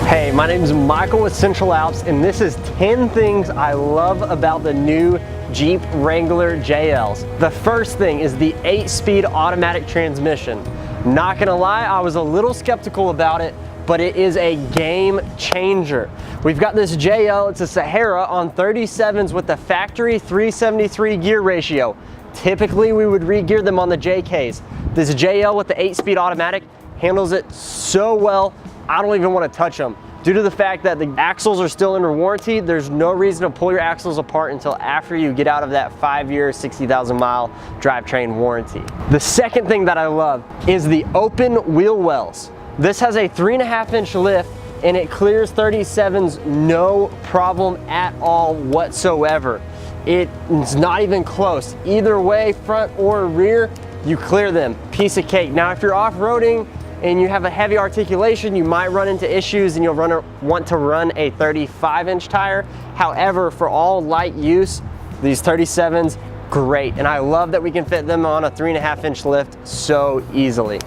Hey, my name is Michael with Central Alps, and this is 10 things I love about the new Jeep Wrangler JLs. The first thing is the 8-speed automatic transmission. Not gonna lie, I was a little skeptical about it, but it is a game changer. We've got this JL, it's a Sahara on 37s with the factory 373 gear ratio. Typically, we would re-gear them on the JKs. This JL with the 8-speed automatic handles it so well, I don't even want to touch them. Due to the fact that the axles are still under warranty, there's no reason to pull your axles apart until after you get out of that 5-year, 60,000 mile drivetrain warranty. The second thing that I love is the open wheel wells. This has a 3.5-inch lift and it clears 37s no problem at all whatsoever. It's not even close. Either way, front or rear, you clear them. Piece of cake. Now, if you're off-roading and you have a heavy articulation, you might run into issues and you'll want to run a 35-inch tire. However, for all light use, these 37s, great. And I love that we can fit them on a 3.5-inch lift so easily.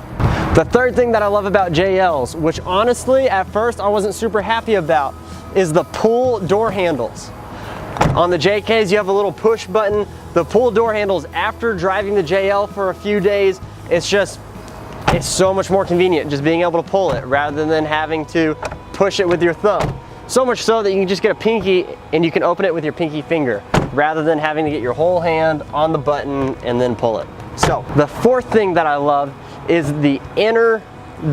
The third thing that I love about JLs, which honestly, at first I wasn't super happy about, is the pull door handles. On the JKs, you have a little push button. The pull door handles, after driving the JL for a few days, it's so much more convenient just being able to pull it rather than having to push it with your thumb. So much so that you can just get a pinky and you can open it with your pinky finger rather than having to get your whole hand on the button and then pull it. So the fourth thing that I love is the inner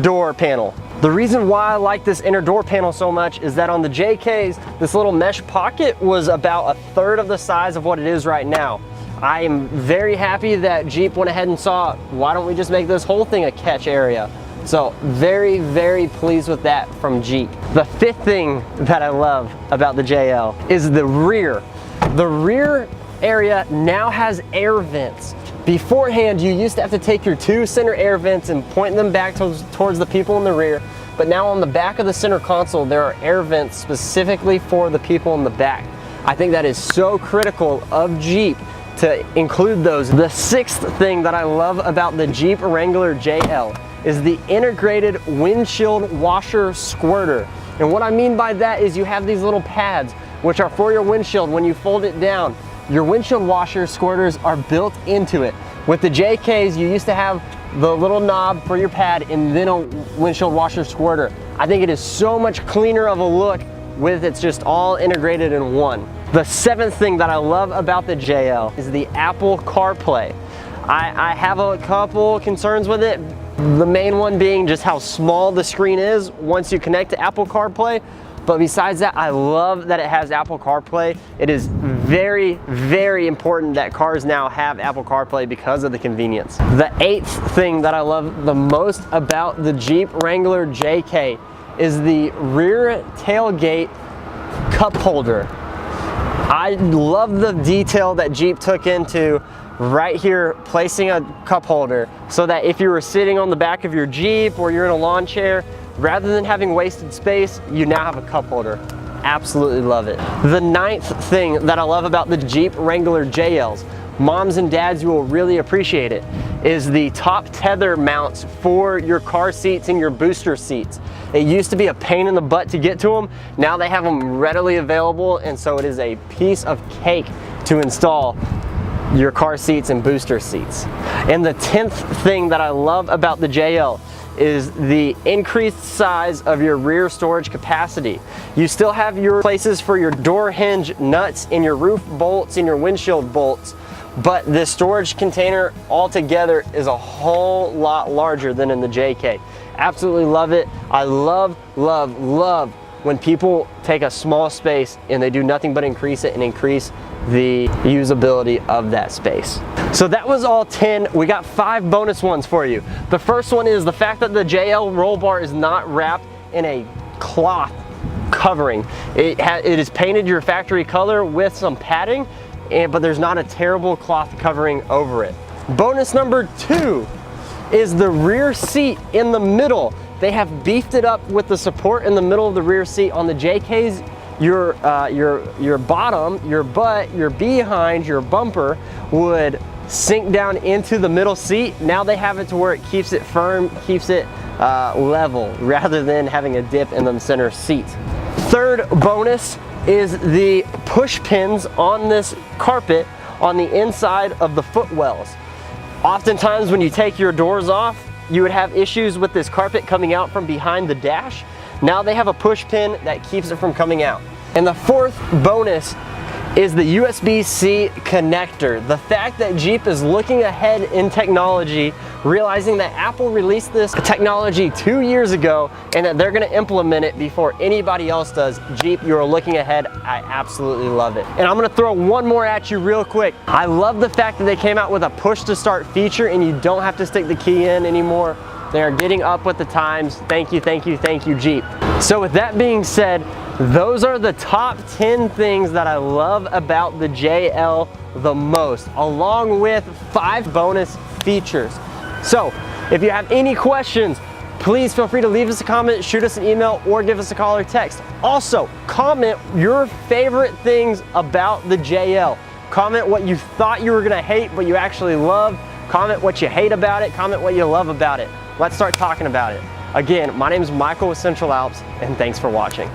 door panel. The reason why I like this inner door panel so much is that on the JKs, this little mesh pocket was about 1/3 of the size of what it is right now. I am very happy that Jeep went ahead and saw, why don't we just make this whole thing a catch area? So very, very pleased with that from Jeep. The fifth thing that I love about the JL is the rear. The rear area now has air vents. Beforehand, you used to have to take your 2 center air vents and point them back towards the people in the rear. But now on the back of the center console, there are air vents specifically for the people in the back. I think that is so critical of Jeep to include those. The sixth thing that I love about the Jeep Wrangler JL is the integrated windshield washer squirter. And what I mean by that is you have these little pads which are for your windshield. When you fold it down, your windshield washer squirters are built into it. With the JKs, you used to have the little knob for your pad and then a windshield washer squirter. I think it is so much cleaner of a look with it's just all integrated in one. The seventh thing that I love about the JL is the Apple CarPlay. I have a couple concerns with it. The main one being just how small the screen is once you connect to Apple CarPlay. But besides that, I love that it has Apple CarPlay. It is very, very important that cars now have Apple CarPlay because of the convenience. The eighth thing that I love the most about the Jeep Wrangler JK is the rear tailgate cup holder. I love the detail that Jeep took into right here, placing a cup holder so that if you were sitting on the back of your Jeep or you're in a lawn chair, rather than having wasted space, you now have a cup holder. Absolutely love it. The ninth thing that I love about the Jeep Wrangler JLs, moms and dads, you will really appreciate it, is the top tether mounts for your car seats and your booster seats. It used to be a pain in the butt to get to them. Now they have them readily available, and so it is a piece of cake to install your car seats and booster seats. And the 10th thing that I love about the JL is the increased size of your rear storage capacity. You still have your places for your door hinge nuts and your roof bolts and your windshield bolts, but this storage container altogether is a whole lot larger than in the JK. Absolutely love it. I love, love, love when people take a small space and they do nothing but increase it and increase the usability of that space. So that was all 10. We got 5 bonus ones for you. The first one is the fact that the JL roll bar is not wrapped in a cloth covering. It is painted your factory color with some padding, but there's not a terrible cloth covering over it. Bonus number 2 is the rear seat in the middle. They have beefed it up with the support in the middle of the rear seat. On the JKs, your bottom, your butt, your behind, your bumper would sink down into the middle seat. Now they have it to where it keeps it firm, keeps it level, rather than having a dip in the center seat. Third bonus is the push pins on this carpet on the inside of the footwells. Oftentimes when you take your doors off, you would have issues with this carpet coming out from behind the dash. Now they have a push pin that keeps it from coming out. And the fourth bonus is the USB-C connector. The fact that Jeep is looking ahead in technology, realizing that Apple released this technology 2 years ago and that they're gonna implement it before anybody else does. Jeep, you're looking ahead. I absolutely love it. And I'm gonna throw one more at you real quick. I love the fact that they came out with a push to start feature and you don't have to stick the key in anymore. They are getting up with the times. Thank you, thank you, thank you, Jeep. So with that being said, those are the top 10 things that I love about the JL the most, along with 5 bonus features. So if you have any questions, please feel free to leave us a comment, shoot us an email, or give us a call or text. Also, comment your favorite things about the JL. Comment what you thought you were gonna hate, but you actually love. Comment what you hate about it, comment what you love about it. Let's start talking about it. Again, my name is Michael with Central Alps, and thanks for watching.